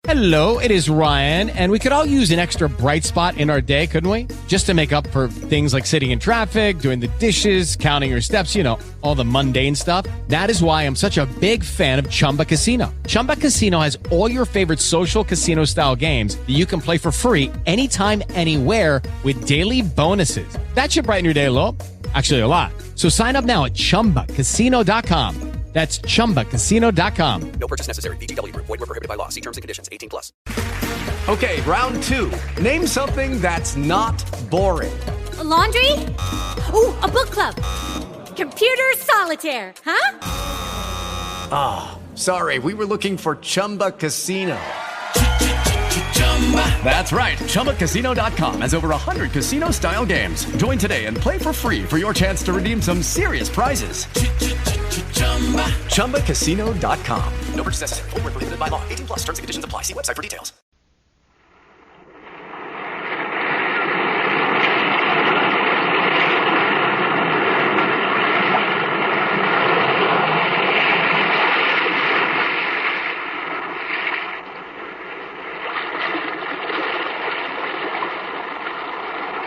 Hello, it is Ryan, and we could all use an extra bright spot in our day, couldn't we? Just to make up for things like sitting in traffic, doing the dishes, counting your steps, you know, all the mundane stuff. That is why I'm such a big fan of Chumba Casino. Chumba Casino has all your favorite social casino-style games that you can play for free anytime, anywhere with daily bonuses. That should brighten your day a little. Actually, a lot. So sign up now at ChumbaCasino.com. That's ChumbaCasino.com. No purchase necessary. VGW Group. Void where prohibited by law. See terms and conditions. 18+. Okay, round two. Name something that's not boring. A laundry? Ooh, a book club. Computer solitaire, huh? Ah, sorry. We were looking for Chumba Casino. That's right. ChumbaCasino.com has over 100 casino-style games. Join today and play for free for your chance to redeem some serious prizes. ChumbaCasino.com. No purchase necessary. Void where prohibited by law. 18+. Terms and conditions apply. See website for details.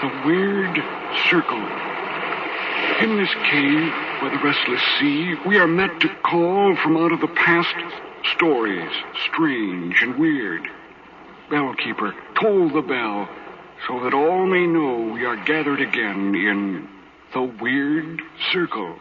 The weird circle. In this cave by the restless sea, we are met to call from out of the past stories, strange and weird. Bellkeeper, toll the bell, so that all may know we are gathered again in the weird circle.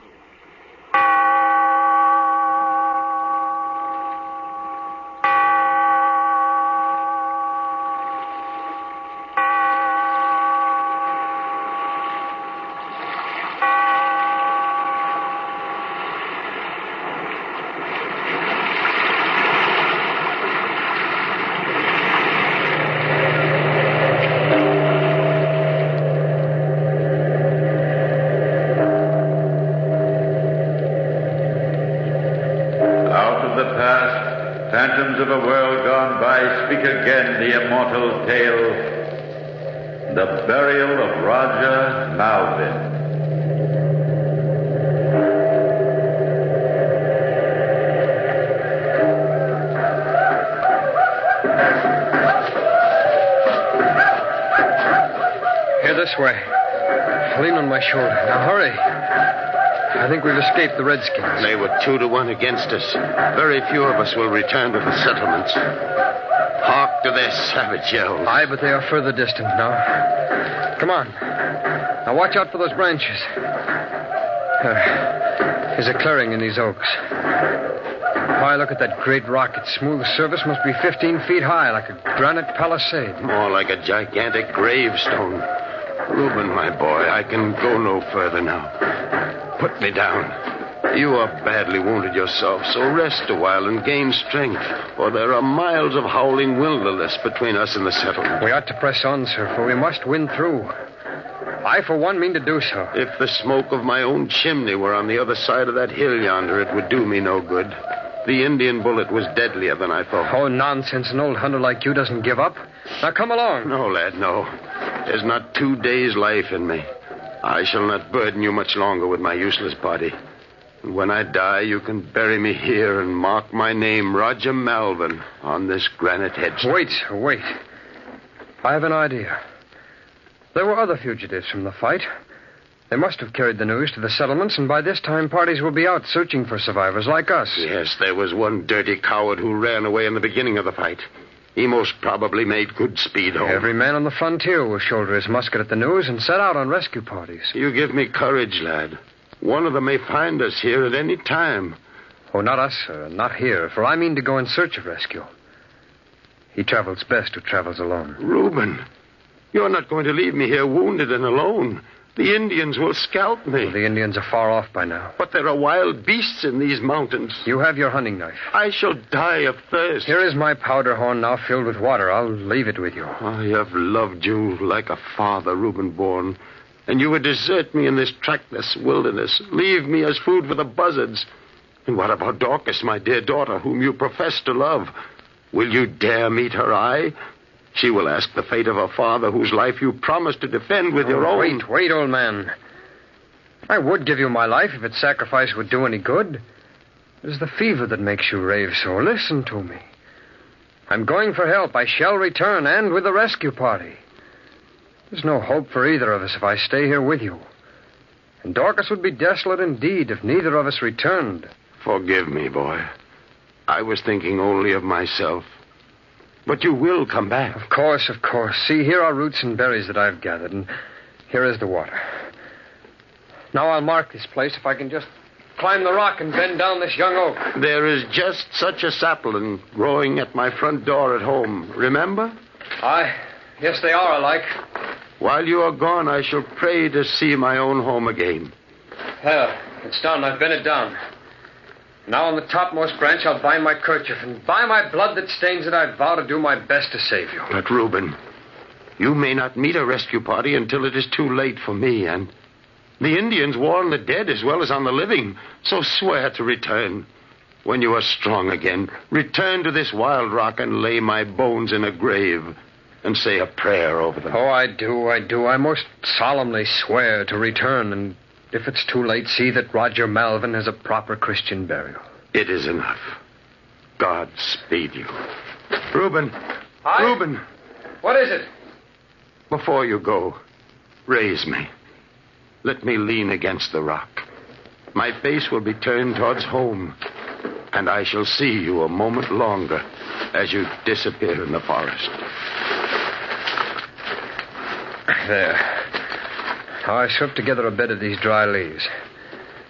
Phantoms of a world gone by, speak again the immortal tale, the burial of Roger Melvin. Here, this way. Lean on my shoulder. Now, hurry. I think we've escaped the Redskins. They were 2-1 against us. Very few of us will return to the settlements. Hark to their savage yells. Aye, but they are further distant now. Come on. Now watch out for those branches. There's a clearing in these oaks. Why, look at that great rock. Its smooth surface must be 15 feet high, like a granite palisade. More like a gigantic gravestone. Reuben, my boy, I can go no further now. Put me down. You are badly wounded yourself, so rest a while and gain strength, for there are miles of howling wilderness between us and the settlement. We ought to press on, sir, for we must win through. I, for one, mean to do so. If the smoke of my own chimney were on the other side of that hill yonder, it would do me no good. The Indian bullet was deadlier than I thought. Oh, nonsense. An old hunter like you doesn't give up. Now, come along. No, lad, no. There's not 2 days' life in me. I shall not burden you much longer with my useless body. And when I die, you can bury me here and mark my name, Roger Melvin, on this granite headstone. Wait. I have an idea. There were other fugitives from the fight. They must have carried the news to the settlements, and by this time parties will be out searching for survivors like us. Yes, there was one dirty coward who ran away in the beginning of the fight. He most probably made good speed home. Every man on the frontier will shoulder his musket at the news and set out on rescue parties. You give me courage, lad. One of them may find us here at any time. Oh, not us, sir. Not here, for I mean to go in search of rescue. He travels best who travels alone. Reuben, you're not going to leave me here wounded and alone. The Indians will scalp me. Well, the Indians are far off by now. But there are wild beasts in these mountains. You have your hunting knife. I shall die of thirst. Here is my powder horn now filled with water. I'll leave it with you. I have loved you like a father, Reuben Bourne. And you would desert me in this trackless wilderness, leave me as food for the buzzards. And what about Dorcas, my dear daughter, whom you profess to love? Will you dare meet her eye? She will ask the fate of her father, whose life you promised to defend with your own. Wait, old man. I would give you my life if its sacrifice would do any good. It is the fever that makes you rave so. Listen to me. I'm going for help. I shall return, and with the rescue party. There's no hope for either of us if I stay here with you. And Dorcas would be desolate indeed if neither of us returned. Forgive me, boy. I was thinking only of myself. But you will come back. Of course, of course. See, here are roots and berries that I've gathered, and here is the water. Now I'll mark this place if I can just climb the rock and bend down this young oak. There is just such a sapling growing at my front door at home. Remember? Aye. Yes, they are alike. While you are gone, I shall pray to see my own home again. There. It's done. I've bent it down. Now on the topmost branch, I'll bind my kerchief, and by my blood that stains it, I vow to do my best to save you. But, Reuben, you may not meet a rescue party until it is too late for me, and the Indians war on the dead as well as on the living, so swear to return. When you are strong again, return to this wild rock and lay my bones in a grave and say a prayer over them. Oh, I do. I most solemnly swear to return, and if it's too late, see that Roger Melvin has a proper Christian burial. It is enough. God speed you. Reuben. Aye? Reuben. What is it? Before you go, raise me. Let me lean against the rock. My face will be turned towards home, and I shall see you a moment longer as you disappear in the forest. There. Now I swept together a bed of these dry leaves.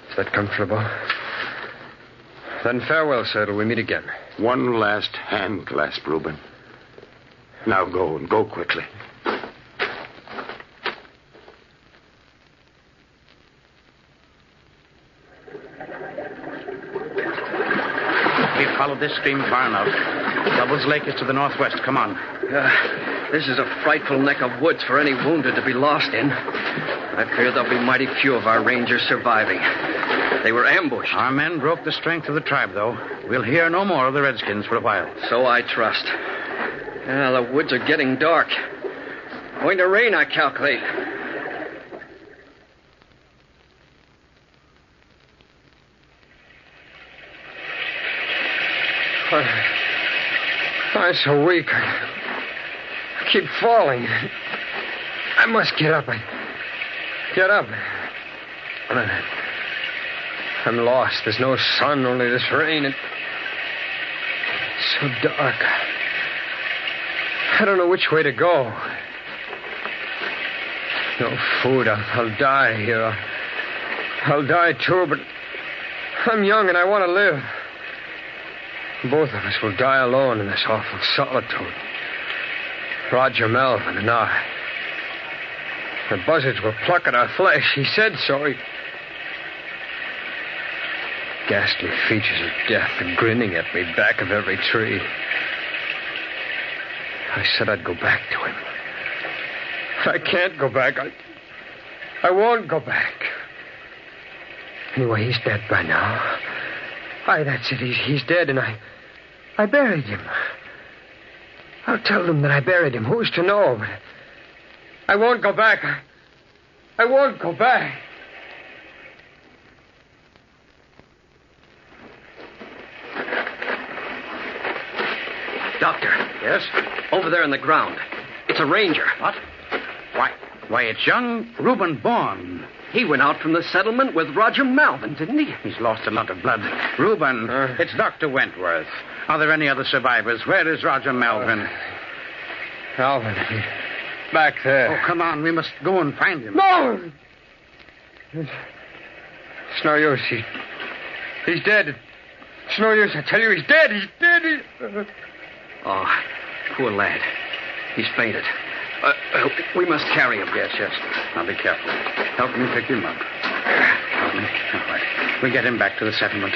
Is that comfortable? Then farewell, sir, till we meet again. One last hand clasp, Reuben. Now go, and go quickly. We've followed this stream far enough. Double's Lake is to the northwest. Come on. This is a frightful neck of woods for any wounded to be lost in. I fear there'll be mighty few of our rangers surviving. They were ambushed. Our men broke the strength of the tribe, though. We'll hear no more of the Redskins for a while. So I trust. The woods are getting dark. Going to rain, I calculate. I'm so weak. I keep falling. I must get up. Get up. I'm lost. There's no sun, only this rain. It's so dark. I don't know which way to go. No food. I'll die here. I'll die, too, but I'm young and I want to live. Both of us will die alone in this awful solitude. Roger Melvin and I. The buzzards will pluck at our flesh. He said so. Ghastly features of death are grinning at me back of every tree. I said I'd go back to him. I can't go back. I won't go back. Anyway, he's dead by now. Aye, that's it. He's dead, and I buried him. I'll tell them that I buried him. Who's to know? But I won't go back. I won't go back. Doctor. Yes? Over there in the ground. It's a ranger. What? Why, it's young Reuben Bourne. He went out from the settlement with Roger Melvin, didn't he? He's lost a lot of blood. Reuben, it's Dr. Wentworth. Are there any other survivors? Where is Roger Melvin? Melvin, back there. Oh, come on. We must go and find him. No! It's no use. He's dead. It's no use. I tell you, he's dead. He's dead. Oh, poor lad. He's fainted. We must carry him. Yes. Now be careful. Help me pick him up. Help me. All right. We'll get him back to the settlement.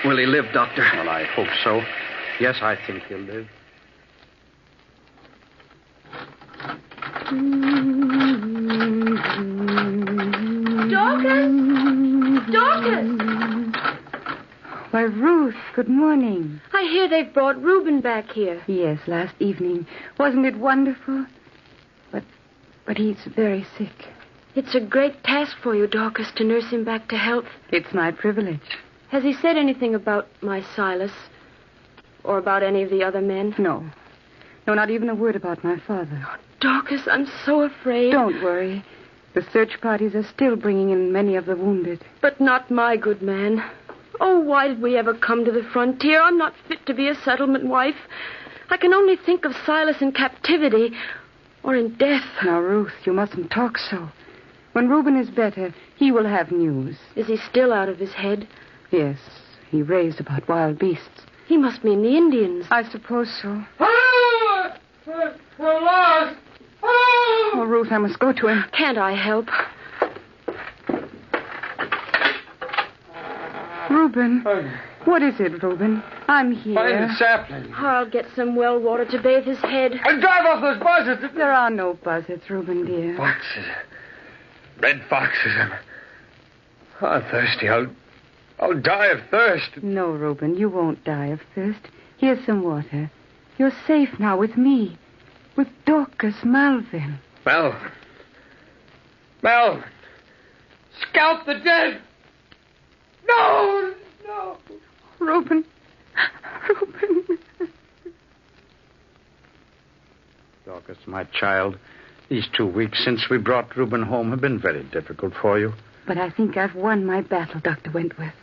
Will he live, Doctor? Well, I hope so. Yes, I think he'll live. Dorcas! Why, Ruth, good morning. I hear they've brought Reuben back here. Yes, last evening. Wasn't it wonderful? But he's very sick. It's a great task for you, Dorcas, to nurse him back to health. It's my privilege. Has he said anything about my Silas? Or about any of the other men? No. No, not even a word about my father. Oh, Dorcas, I'm so afraid. Don't worry. The search parties are still bringing in many of the wounded. But not my good man. Oh, why did we ever come to the frontier? I'm not fit to be a settlement wife. I can only think of Silas in captivity or in death. Now, Ruth, you mustn't talk so. When Reuben is better, he will have news. Is he still out of his head? Yes, he raved about wild beasts. He must mean the Indians. I suppose so. We're lost! Oh, Ruth, I must go to him. Can't I help? Reuben. What is it, Reuben? I'm here. Find the sapling. I'll get some well water to bathe his head. And drive off those buzzards. There are no buzzards, Reuben, dear. Foxes. Red foxes. I'm thirsty. I'll die of thirst. No, Reuben, you won't die of thirst. Here's some water. You're safe now with me. With Dorcas Melvin. Melvin. Scalp the dead. No. Reuben. Dorcas, my child, these 2 weeks since we brought Reuben home have been very difficult for you. But I think I've won my battle, Dr. Wentworth.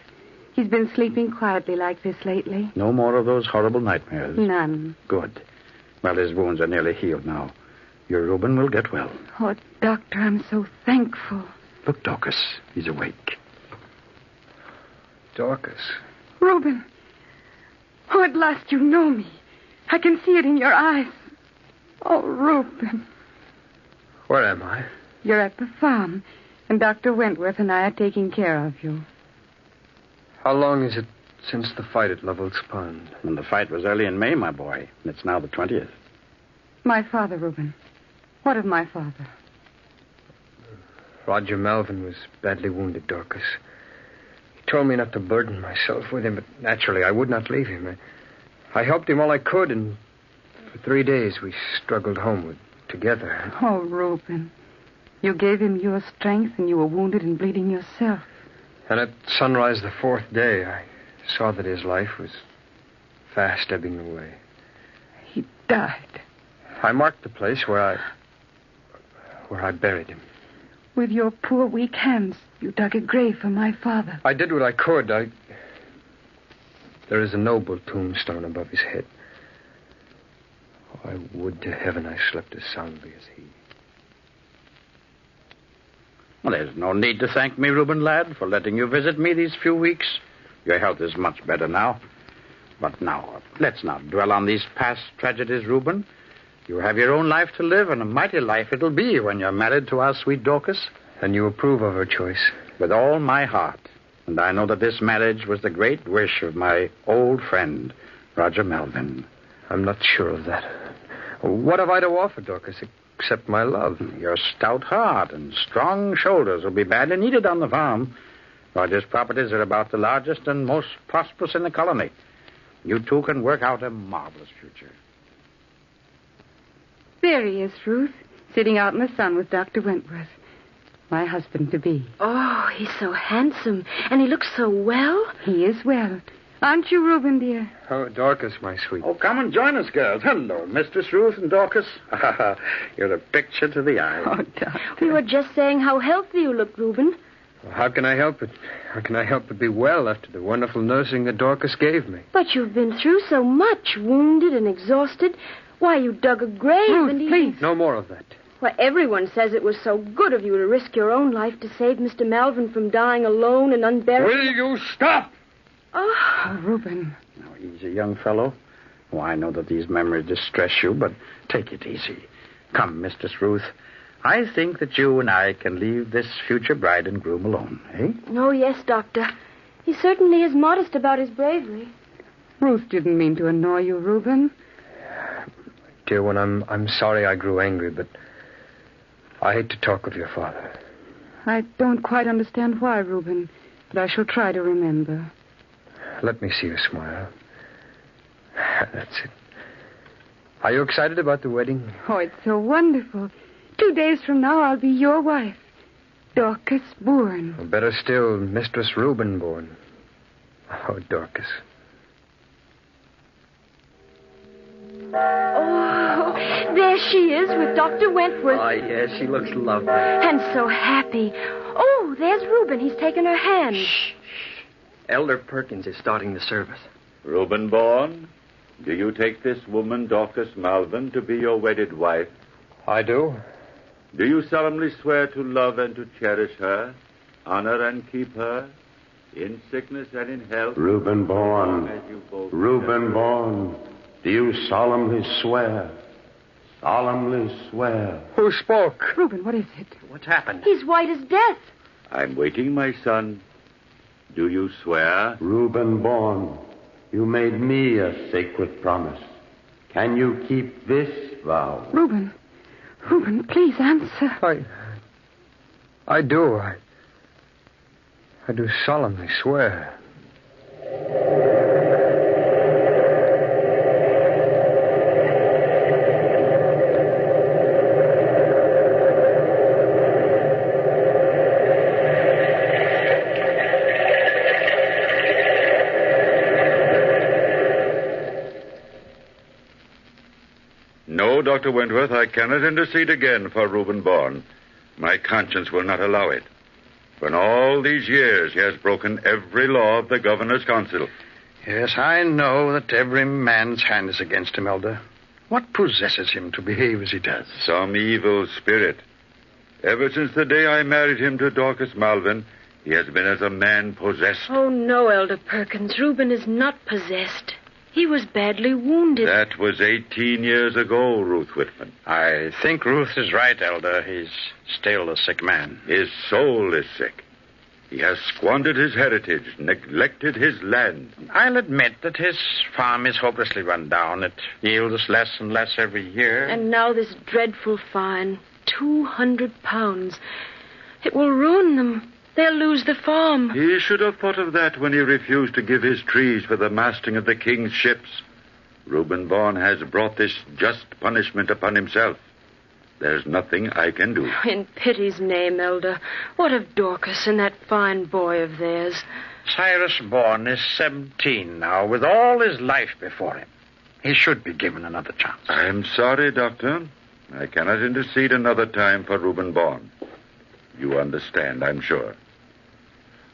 He's been sleeping quietly like this lately. No more of those horrible nightmares? None. Good. Well, his wounds are nearly healed now. Your Reuben will get well. Oh, Doctor, I'm so thankful. Look, Dorcas, he's awake. Dorcas. Reuben. Oh, at last you know me. I can see it in your eyes. Oh, Reuben. Where am I? You're at the farm, and Dr. Wentworth and I are taking care of you. How long is it since the fight at Lovel's Pond? And the fight was early in May, my boy. And it's now the 20th. My father, Reuben. What of my father? Roger Melvin was badly wounded, Dorcas. He told me not to burden myself with him, but naturally I would not leave him. I helped him all I could, and for 3 days we struggled homeward together. Oh, Reuben. You gave him your strength, and you were wounded and bleeding yourself. And at sunrise the 4th day, I saw that his life was fast ebbing away. He died. I marked the place where I buried him. With your poor, weak hands, you dug a grave for my father. I did what I could. There is a noble tombstone above his head. Oh, I would to heaven I slept as soundly as he. Well, there's no need to thank me, Reuben, lad, for letting you visit me these few weeks. Your health is much better now. But now, let's not dwell on these past tragedies, Reuben. You have your own life to live, and a mighty life it'll be when you're married to our sweet Dorcas. And you approve of her choice? With all my heart. And I know that this marriage was the great wish of my old friend, Roger Melvin. I'm not sure of that. What have I to offer, Dorcas, except my love? Your stout heart and strong shoulders will be badly needed on the farm. Roger's properties are about the largest and most prosperous in the colony. You two can work out a marvelous future. There he is, Ruth, sitting out in the sun with Dr. Wentworth, my husband-to-be. Oh, he's so handsome, and he looks so well. He is well. Aren't you, Reuben, dear? Oh, Dorcas, my sweet. Oh, come and join us, girls. Hello, Mistress Ruth and Dorcas. You're a picture to the eye. Oh, Doctor. We were just saying how healthy you look, Reuben. Well, how can I help it? How can I help but be well after the wonderful nursing that Dorcas gave me? But you've been through so much, wounded and exhausted. Why, you dug a grave Ruth, and please. No more of that. Why, everyone says it was so good of you to risk your own life to save Mr. Melvin from dying alone and unburied. Will you stop? Oh, Reuben. Now, easy, young fellow. Oh, I know that these memories distress you, but take it easy. Come, Mistress Ruth. I think that you and I can leave this future bride and groom alone, eh? Oh, yes, Doctor. He certainly is modest about his bravery. Ruth didn't mean to annoy you, Reuben. Dear one, I'm sorry I grew angry, but I hate to talk of your father. I don't quite understand why, Reuben, but I shall try to remember. Let me see you smile. That's it. Are you excited about the wedding? Oh, it's so wonderful. 2 days from now, I'll be your wife, Dorcas Bourne. Or better still, Mistress Reuben Bourne. Oh, Dorcas. Oh, there she is with Dr. Wentworth. Oh, yes, she looks lovely. And so happy. Oh, there's Reuben. He's taken her hand. Shh. Elder Perkins is starting the service. Reuben Bourne, do you take this woman, Dorcas Melvin, to be your wedded wife? I do. Do you solemnly swear to love and to cherish her, honor and keep her, in sickness and in health? Reuben Bourne. Reuben Bourne. Do you solemnly swear? Solemnly swear. Who spoke? Reuben, what is it? What's happened? He's white as death. I'm waiting, my son. Do you swear? Reuben Bourne, you made me a sacred promise. Can you keep this vow? Reuben, please answer. I do. I do solemnly swear. No, Dr. Wentworth, I cannot intercede again for Reuben Bourne. My conscience will not allow it. For in all these years, he has broken every law of the Governor's Council. Yes, I know that every man's hand is against him, Elder. What possesses him to behave as he does? Some evil spirit. Ever since the day I married him to Dorcas Melvin, he has been as a man possessed. Oh, no, Elder Perkins. Reuben is not possessed. He was badly wounded. That was 18 years ago, Ruth Whitman. I think Ruth is right, Elder. He's still a sick man. His soul is sick. He has squandered his heritage, neglected his land. I'll admit that his farm is hopelessly run down. It yields less and less every year. And now this dreadful fine, 200 pounds. It will ruin them. They'll lose the farm. He should have thought of that when he refused to give his trees for the masting of the king's ships. Reuben Bourne has brought this just punishment upon himself. There's nothing I can do. In pity's name, Elder, what of Dorcas and that fine boy of theirs? Cyrus Bourne is 17 now, with all his life before him. He should be given another chance. I'm sorry, Doctor. I cannot intercede another time for Reuben Bourne. You understand, I'm sure.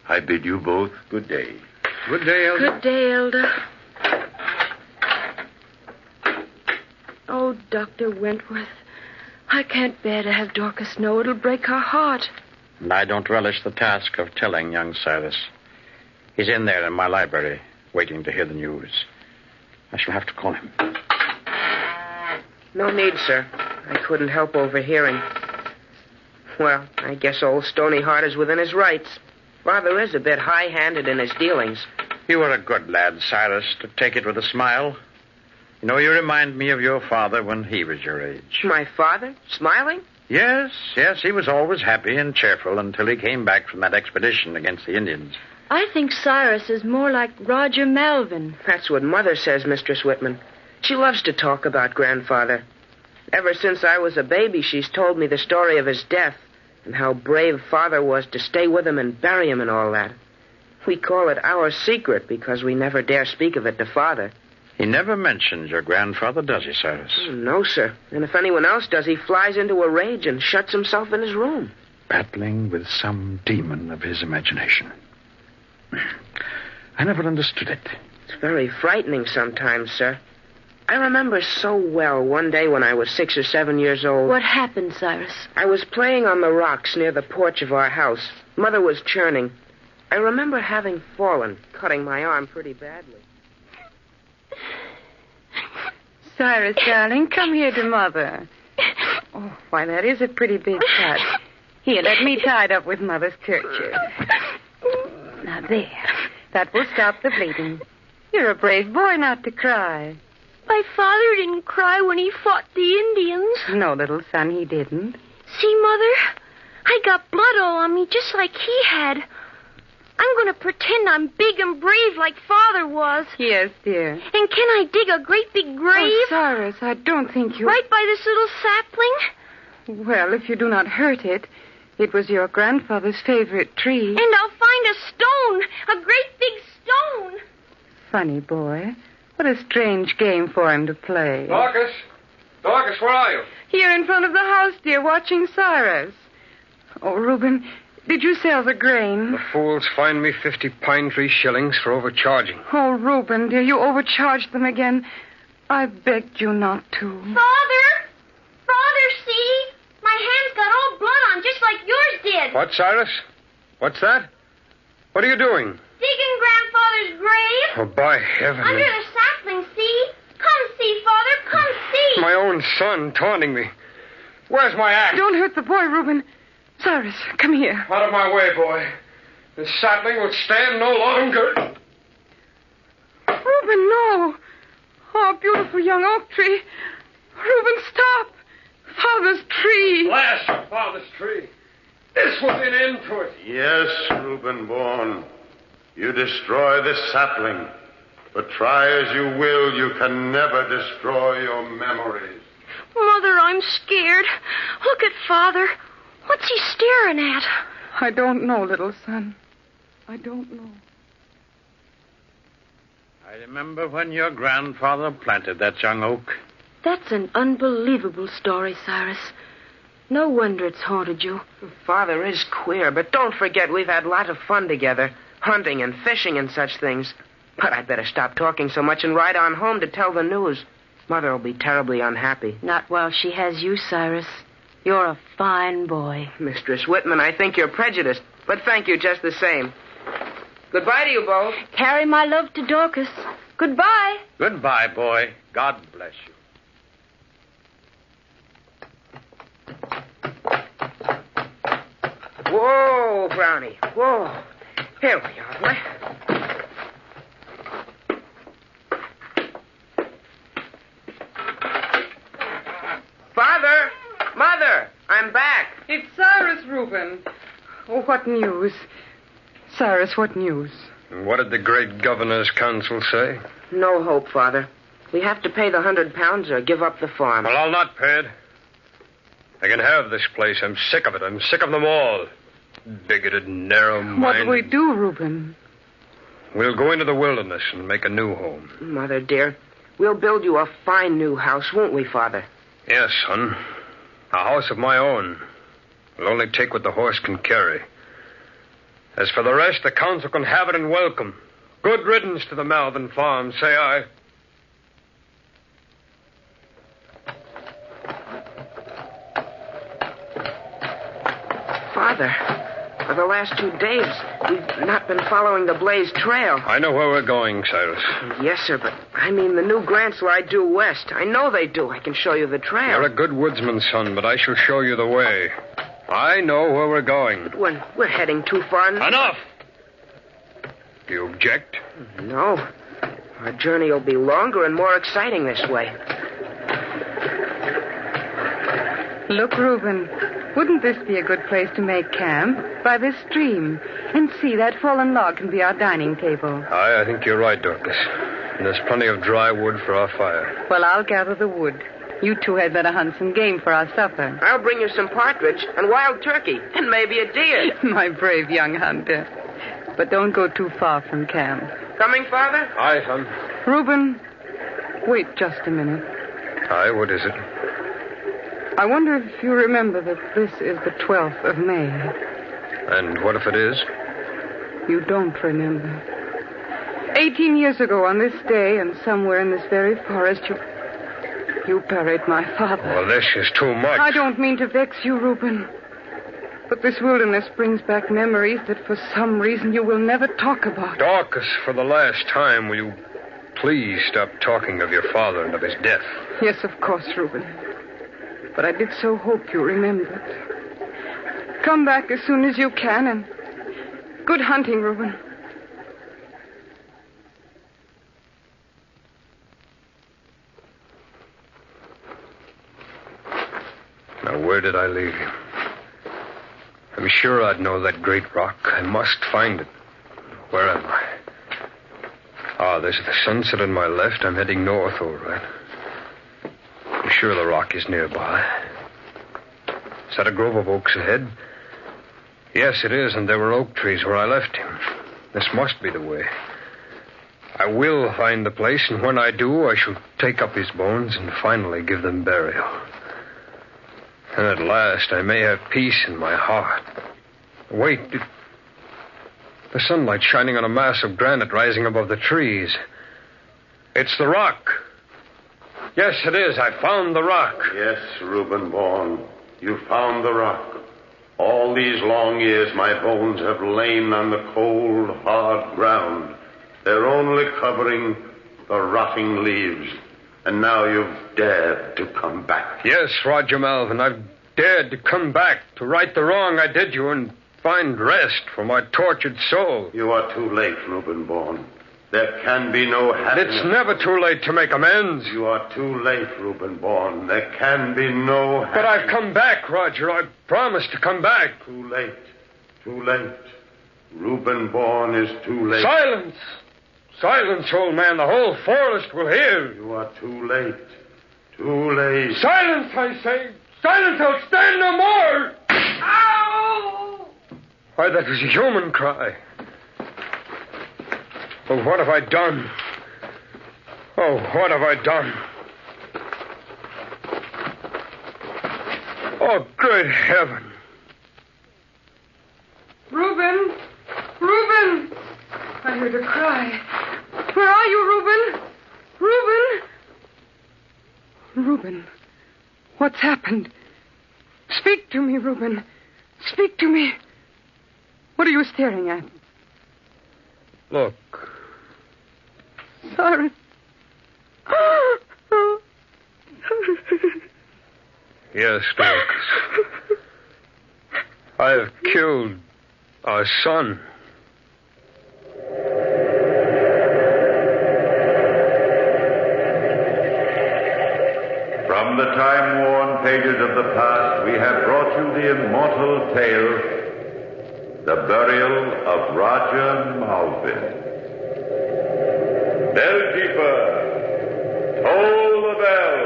I bid you both good day. Good day, Elder. Good day, Elder. Oh, Dr. Wentworth, I can't bear to have Dorcas know. It'll break her heart. And I don't relish the task of telling young Cyrus. He's in there in my library, waiting to hear the news. I shall have to call him. No need, sir. I couldn't help overhearing. Well, I guess old Stony Heart is within his rights. Father is a bit high-handed in his dealings. You were a good lad, Cyrus, to take it with a smile. You know, you remind me of your father when he was your age. My father? Smiling? Yes, he was always happy and cheerful until he came back from that expedition against the Indians. I think Cyrus is more like Roger Melvin. That's what Mother says, Mistress Whitman. She loves to talk about Grandfather. Ever since I was a baby, she's told me the story of his death and how brave Father was to stay with him and bury him and all that. We call it our secret because we never dare speak of it to Father. He never mentions your grandfather, does he, Cyrus? No, sir. And if anyone else does, he flies into a rage and shuts himself in his room. Battling with some demon of his imagination. I never understood it. It's very frightening sometimes, sir. I remember so well one day when I was 6 or 7 years old. What happened, Cyrus? I was playing on the rocks near the porch of our house. Mother was churning. I remember having fallen, cutting my arm pretty badly. Cyrus, darling, come here to Mother. Oh, why, that is a pretty big cut. Here, let me tie it up with Mother's kerchief. Now, there. That will stop the bleeding. You're a brave boy not to cry. My father didn't cry when he fought the Indians. No, little son, he didn't. See, Mother? I got blood all on me just like he had. I'm going to pretend I'm big and brave like Father was. Yes, dear. And can I dig a great big grave? Oh, Cyrus, I don't think you... Right by this little sapling? Well, if you do not hurt it, it was your grandfather's favorite tree. And I'll find a stone, a great big stone. Funny boy. What a strange game for him to play. Dorcas! Dorcas, where are you? Here in front of the house, dear, watching Cyrus. Oh, Reuben, did you sell the grain? The fools fined me 50 pine tree shillings for overcharging. Oh, Reuben, dear, you overcharged them again. I begged you not to. Father! Father, see? My hand's got all blood on, just like yours did. What, Cyrus? What's that? What are you doing? Digging Grandfather's grave. Oh, by heaven. Under the sapling, see? Come see, Father, come see. My own son taunting me. Where's my axe? Don't hurt the boy, Reuben. Cyrus, come here. Out of my way, boy. This sapling will stand no longer. Reuben, no. Oh, beautiful young oak tree. Reuben, stop. Father's tree. Blast your father's tree. This will be an end to it. Yes, Reuben Bourne. You destroy this sapling. But try as you will, you can never destroy your memories. Mother, I'm scared. Look at Father. What's he staring at? I don't know, little son. I don't know. I remember when your grandfather planted that young oak. That's an unbelievable story, Cyrus. No wonder it's haunted you. Father is queer, but don't forget we've had a lot of fun together. Hunting and fishing and such things. But I'd better stop talking so much and ride on home to tell the news. Mother will be terribly unhappy. Not while she has you, Cyrus. You're a fine boy. Mistress Whitman, I think you're prejudiced, but thank you just the same. Goodbye to you both. Carry my love to Dorcas. Goodbye. Goodbye, boy. God bless you. Whoa, Brownie. Whoa. Here we are, boy. Father! Mother! I'm back. It's Cyrus, Reuben. Oh, what news? Cyrus, what news? And what did the great governor's council say? No hope, Father. We have to pay the £100 or give up the farm. Well, I'll not pay it. I can have this place. I'm sick of it. I'm sick of them all. Bigoted, narrow-minded. What do we do, Reuben? We'll go into the wilderness and make a new home. Mother, dear, we'll build you a fine new house, won't we, Father? Yes, son. A house of my own. Will only take what the horse can carry. As for the rest, the council can have it and welcome. Good riddance to the Melvin farm, say I. Father, for the last 2 days, we've not been following the Blaze Trail. I know where we're going, Cyrus. Yes, sir, but I mean the new grants lie due west. I know they do. I can show you the trail. You're a good woodsman, son, but I shall show you the way. I know where we're going. But we're heading too far. Enough! Do you object? No. Our journey will be longer and more exciting this way. Look, Reuben, wouldn't this be a good place to make camp? By this stream. And see, that fallen log can be our dining table. Aye, I think you're right, Dorcas. And there's plenty of dry wood for our fire. Well, I'll gather the wood. You two had better hunt some game for our supper. I'll bring you some partridge and wild turkey and maybe a deer. My brave young hunter. But don't go too far from camp. Coming, Father? Aye, son. Reuben, wait just a minute. Aye, what is it? I wonder if you remember that this is the 12th of May. And what if it is? You don't remember. 18 years ago on this day, and somewhere in this very forest, you buried my father. Well, this is too much. I don't mean to vex you, Reuben. But this wilderness brings back memories that for some reason you will never talk about. Dorcas, for the last time, will you please stop talking of your father and of his death? Yes, of course, Reuben. But I did so hope you remembered. Come back as soon as you can, and good hunting, Reuben. Now, where did I leave you? I'm sure I'd know that great rock. I must find it. Where am I? Ah, there's the sunset on my left. I'm heading north, all right. I'm sure the rock is nearby. Is that a grove of oaks ahead? Yes, it is, and there were oak trees where I left him. This must be the way. I will find the place, and when I do, I shall take up his bones and finally give them burial. And at last, I may have peace in my heart. Wait. The sunlight shining on a mass of granite rising above the trees. It's the rock. Yes, it is. I found the rock. Yes, Reuben Bourne. You found the rock. All these long years, my bones have lain on the cold, hard ground. They're only covering the rotting leaves. And now you've dared to come back. Yes, Roger Melvin, I've dared to come back to right the wrong I did you and find rest for my tortured soul. You are too late, Reuben Bourne. There can be no happiness. It's never too late to make amends. You are too late, Reuben Bourne. There can be no happiness. But I've come back, Roger. I promised to come back. Too late. Too late. Reuben Bourne is too late. Silence! Silence, old man. The whole forest will hear. You are too late. Too late. Silence, I say. Silence, I'll stand no more. Ow! Why, that was a human cry. Oh, what have I done? Oh, what have I done? Oh, good heaven. Reuben! Reuben! I heard a cry. Where are you, Reuben? Reuben! Reuben, what's happened? Speak to me, Reuben. Speak to me. What are you staring at? Look. Sorry. Yes, Dorcas. I have killed our son. From the time-worn pages of the past, we have brought you the immortal tale, The Burial of Roger Melvin. Bellkeeper, toll the bell.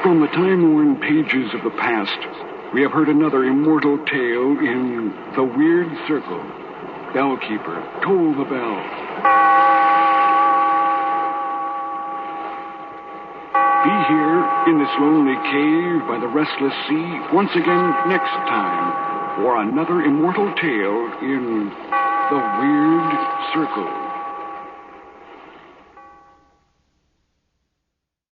From the time-worn pages of the past, we have heard another immortal tale in The Weird Circle. Bellkeeper, toll the bell. Be here in this lonely cave by the restless sea once again next time for another immortal tale in The Weird Circle.